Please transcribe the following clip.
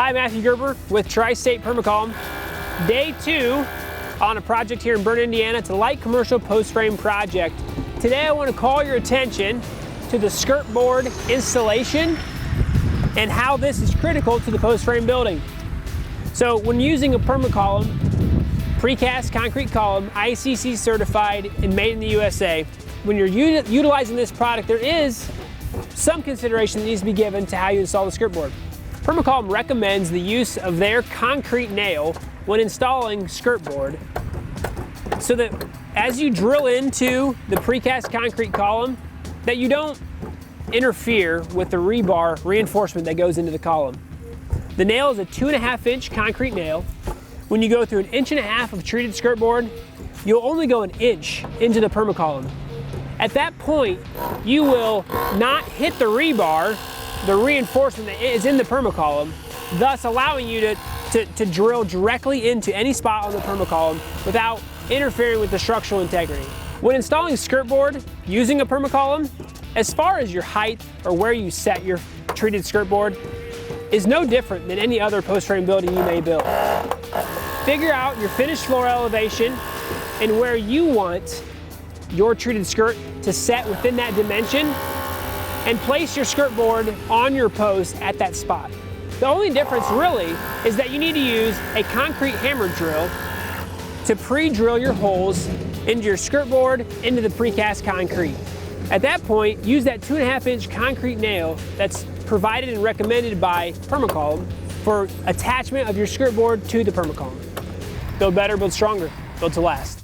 Hi, Matthew Gerber with Tri-State Perma-Column. Day 2 on a project here in Burn, Indiana. It's a light commercial post frame project. Today I want to call your attention to the skirt board installation and how this is critical to the post frame building. So when using a Perma-Column, precast concrete column, ICC certified and made in the USA, when you're utilizing this product, there is some consideration that needs to be given to how you install the skirt board. Perma-Column recommends the use of their concrete nail when installing skirt board, so that as you drill into the precast concrete column, that you don't interfere with the rebar reinforcement that goes into the column. The nail is a 2.5-inch concrete nail. When you go through 1.5 inches of treated skirt board, you'll only go 1 inch into the Perma-Column. At that point, you will not hit the rebar, the reinforcement that is in the Perma-Column, thus allowing you to drill directly into any spot on the Perma-Column without interfering with the structural integrity. When installing skirt board using a Perma-Column, as far as your height or where you set your treated skirt board is no different than any other post frame building you may build. Figure out your finished floor elevation and where you want your treated skirt to set within that dimension, and place your skirt board on your post at that spot. The only difference really is that you need to use a concrete hammer drill to pre-drill your holes into your skirt board into the precast concrete. At that point, use that 2.5-inch concrete nail that's provided and recommended by Perma-Column for attachment of your skirt board to the Perma-Column. Build better, build stronger, build to last.